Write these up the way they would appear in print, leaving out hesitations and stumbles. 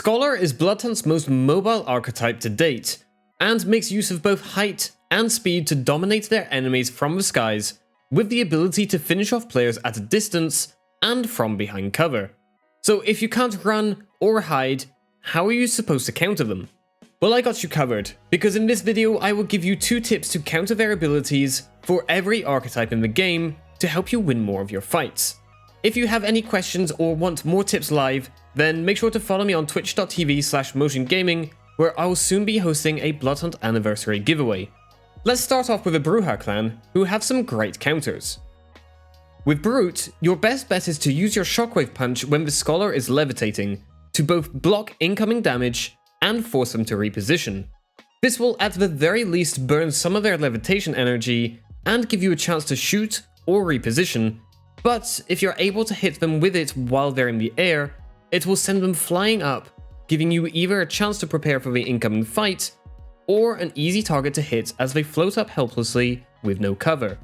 Scholar is Bloodhunt's most mobile archetype to date, and makes use of both height and speed to dominate their enemies from the skies, with the ability to finish off players at a distance and from behind cover. So if you can't run or hide, how are you supposed to counter them? Well, I got you covered, because in this video I will give you 2 tips to counter their abilities for every archetype in the game to help you win more of your fights. If you have any questions or want more tips live, then make sure to follow me on twitch.tv/motiongaming, where I will soon be hosting a Bloodhunt anniversary giveaway. Let's start off with the Bruja Clan, who have some great counters. With Brute, your best bet is to use your Shockwave Punch when the Scholar is levitating, to both block incoming damage and force them to reposition. This will at the very least burn some of their levitation energy and give you a chance to shoot or reposition, but if you're able to hit them with it while they're in the air, it will send them flying up, giving you either a chance to prepare for the incoming fight, or an easy target to hit as they float up helplessly with no cover.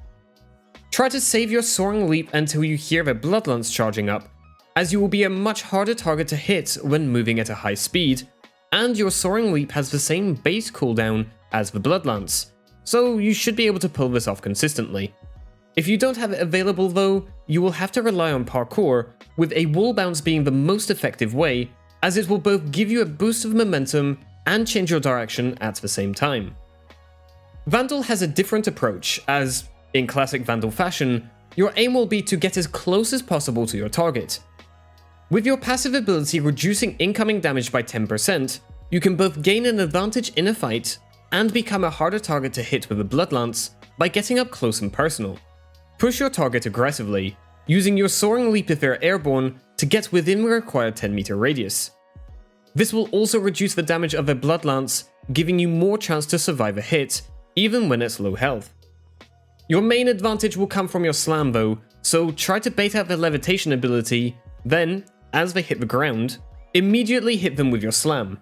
Try to save your Soaring Leap until you hear their Bloodlance charging up, as you will be a much harder target to hit when moving at a high speed, and your Soaring Leap has the same base cooldown as the Bloodlance, so you should be able to pull this off consistently. If you don't have it available though, you will have to rely on parkour, with a wall bounce being the most effective way, as it will both give you a boost of momentum and change your direction at the same time. Vandal has a different approach, as, in classic Vandal fashion, your aim will be to get as close as possible to your target. With your passive ability reducing incoming damage by 10%, you can both gain an advantage in a fight and become a harder target to hit with a Bloodlance by getting up close and personal. Push your target aggressively, using your Soaring Leap if they're airborne to get within the required 10-meter radius. This will also reduce the damage of a Bloodlance, giving you more chance to survive a hit, even when it's low health. Your main advantage will come from your slam though, so try to bait out their levitation ability, then, as they hit the ground, immediately hit them with your slam.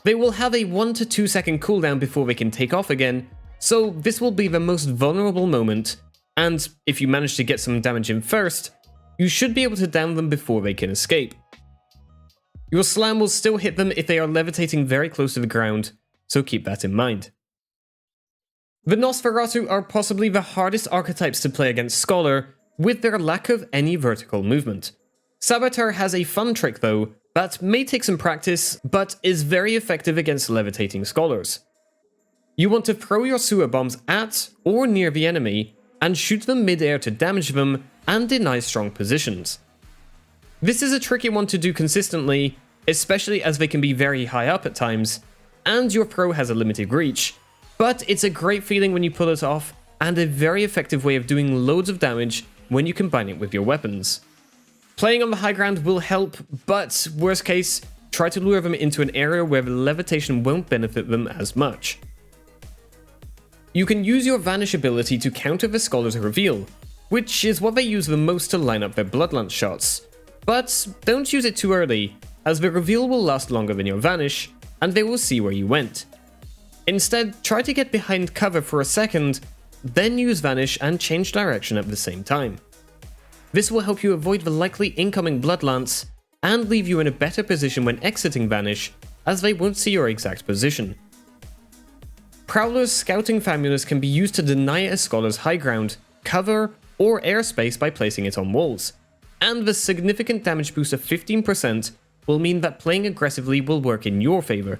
They will have a 1 to 2 second cooldown before they can take off again, so this will be the most vulnerable moment, and if you manage to get some damage in first, you should be able to down them before they can escape. Your slam will still hit them if they are levitating very close to the ground, so keep that in mind. The Nosferatu are possibly the hardest archetypes to play against Scholar, with their lack of any vertical movement. Saboteur has a fun trick though, that may take some practice, but is very effective against levitating Scholars. You want to throw your sewer bombs at or near the enemy, and shoot them mid-air to damage them and deny strong positions. This is a tricky one to do consistently, especially as they can be very high up at times, and your throw has a limited reach, but it's a great feeling when you pull it off, and a very effective way of doing loads of damage when you combine it with your weapons. Playing on the high ground will help, but worst case, try to lure them into an area where the levitation won't benefit them as much. You can use your Vanish ability to counter the Scholar's reveal, which is what they use the most to line up their Bloodlance shots. But don't use it too early, as the reveal will last longer than your Vanish, and they will see where you went. Instead, try to get behind cover for a second, then use Vanish and change direction at the same time. This will help you avoid the likely incoming Bloodlance, and leave you in a better position when exiting Vanish, as they won't see your exact position. Prowler's scouting formulas can be used to deny a Scholar's high ground, cover, or airspace by placing it on walls, and the significant damage boost of 15% will mean that playing aggressively will work in your favor.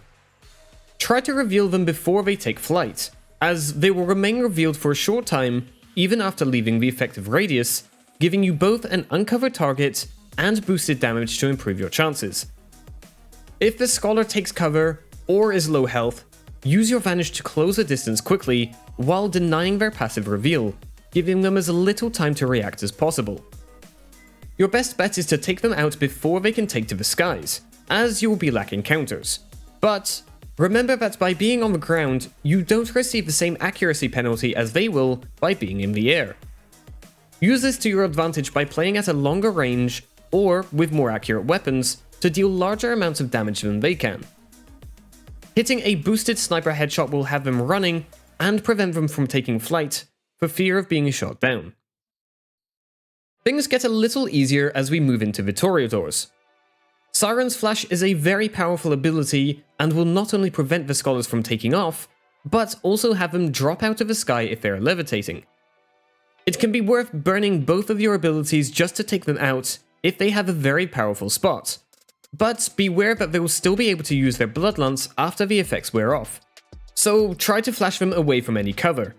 Try to reveal them before they take flight, as they will remain revealed for a short time even after leaving the effective radius, giving you both an uncovered target and boosted damage to improve your chances. If the Scholar takes cover or is low health, use your Vanish to close the distance quickly while denying their passive reveal, giving them as little time to react as possible. Your best bet is to take them out before they can take to the skies, as you will be lacking counters. But remember that by being on the ground, you don't receive the same accuracy penalty as they will by being in the air. Use this to your advantage by playing at a longer range, or with more accurate weapons, to deal larger amounts of damage than they can. Hitting a boosted sniper headshot will have them running, and prevent them from taking flight, for fear of being shot down. Things get a little easier as we move into the Toreadors. Siren's Flash is a very powerful ability and will not only prevent the scholars from taking off, but also have them drop out of the sky if they are levitating. It can be worth burning both of your abilities just to take them out if they have a very powerful spot, but beware that they will still be able to use their Bloodhunts after the effects wear off, so try to flash them away from any cover.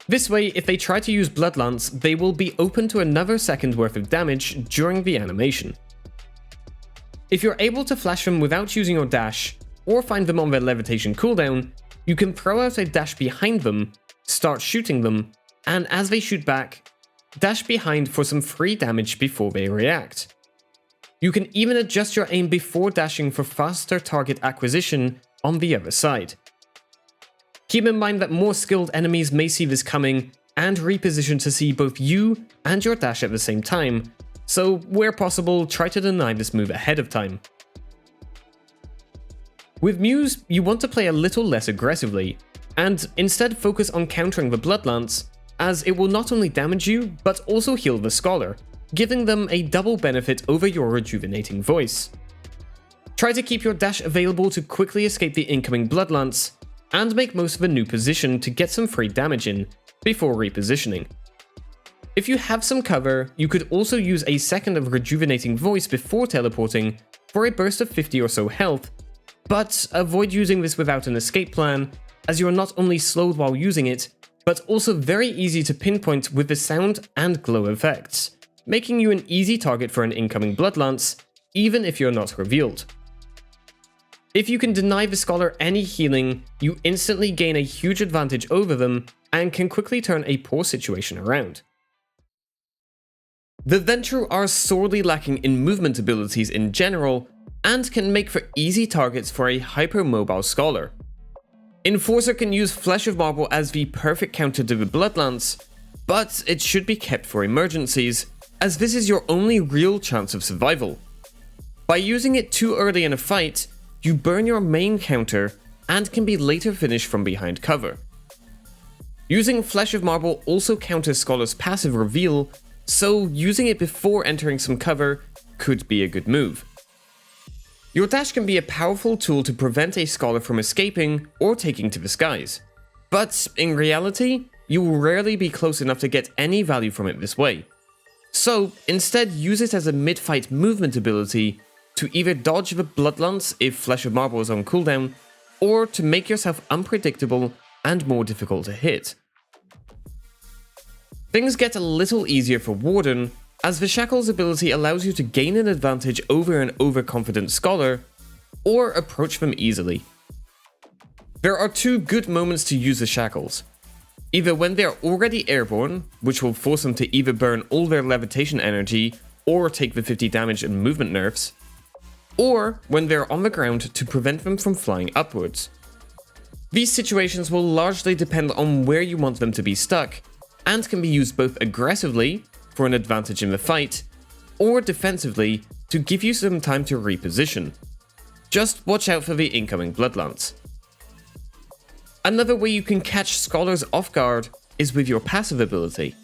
This way, if they try to use Bloodhunts, they will be open to another second worth of damage during the animation. If you're able to flash them without using your dash, or find them on their levitation cooldown, you can throw out a dash behind them, start shooting them, and as they shoot back, dash behind for some free damage before they react. You can even adjust your aim before dashing for faster target acquisition on the other side. Keep in mind that more skilled enemies may see this coming and reposition to see both you and your dash at the same time, so where possible, try to deny this move ahead of time. With Muse, you want to play a little less aggressively, and instead focus on countering the Bloodlance, as it will not only damage you, but also heal the Scholar, giving them a double benefit over your rejuvenating voice. Try to keep your dash available to quickly escape the incoming Bloodlance, and make most of a new position to get some free damage in, before repositioning. If you have some cover, you could also use a second of rejuvenating voice before teleporting for a burst of 50 or so health, but avoid using this without an escape plan, as you are not only slowed while using it, but also very easy to pinpoint with the sound and glow effects, making you an easy target for an incoming Bloodlance, even if you're not revealed. If you can deny the Scholar any healing, you instantly gain a huge advantage over them and can quickly turn a poor situation around. The Ventrue are sorely lacking in movement abilities in general, and can make for easy targets for a hyper-mobile Scholar. Enforcer can use Flesh of Marble as the perfect counter to the Bloodlance, but it should be kept for emergencies, as this is your only real chance of survival. By using it too early in a fight, you burn your main counter and can be later finished from behind cover. Using Flesh of Marble also counters Scholar's passive reveal, so using it before entering some cover could be a good move. Your dash can be a powerful tool to prevent a Scholar from escaping or taking to the skies, but in reality, you will rarely be close enough to get any value from it this way. So instead use it as a mid-fight movement ability to either dodge the Bloodlance if Flesh of Marble is on cooldown, or to make yourself unpredictable and more difficult to hit. Things get a little easier for Warden, as the Shackles ability allows you to gain an advantage over an overconfident Scholar, or approach them easily. There are two good moments to use the Shackles. Either when they are already airborne, which will force them to either burn all their levitation energy, or take the 50 damage and movement nerfs, or when they are on the ground to prevent them from flying upwards. These situations will largely depend on where you want them to be stuck, and can be used both aggressively, for an advantage in the fight, or defensively to give you some time to reposition. Just watch out for the incoming Bloodlance. Another way you can catch Scholars off guard is with your passive ability.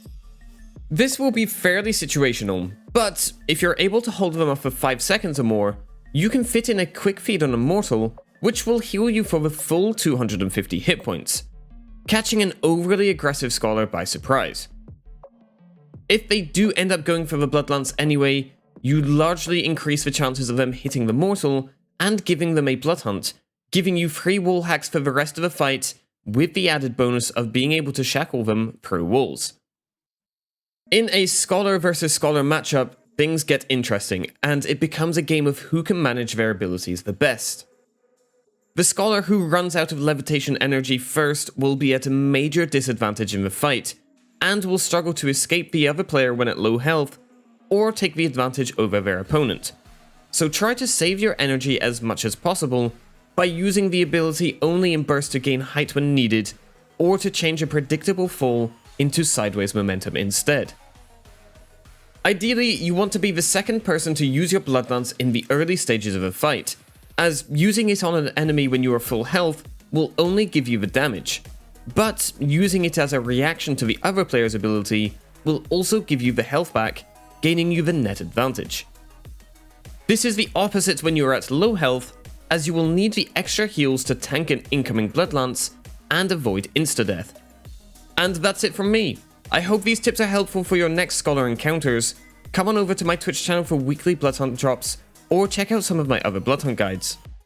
This will be fairly situational, but if you're able to hold them off for 5 seconds or more, you can fit in a quick feed on a mortal, which will heal you for the full 250 hit points, catching an overly aggressive Scholar by surprise. If they do end up going for the Bloodlance anyway, you largely increase the chances of them hitting the mortal and giving them a Bloodhunt, giving you free wall hacks for the rest of the fight, with the added bonus of being able to shackle them through walls. In a Scholar versus Scholar matchup, things get interesting, and it becomes a game of who can manage their abilities the best. The Scholar who runs out of levitation energy first will be at a major disadvantage in the fight, and will struggle to escape the other player when at low health, or take the advantage over their opponent. So try to save your energy as much as possible by using the ability only in bursts to gain height when needed, or to change a predictable fall into sideways momentum instead. Ideally, you want to be the second person to use your Bloodlance in the early stages of a fight, as using it on an enemy when you are full health will only give you the damage, but using it as a reaction to the other player's ability will also give you the health back, gaining you the net advantage. This is the opposite when you are at low health, as you will need the extra heals to tank an incoming Blood Lance and avoid insta-death. And that's it from me. I hope these tips are helpful for your next Scholar encounters. Come on over to my Twitch channel for weekly Bloodhunt drops, or check out some of my other Bloodhunt guides.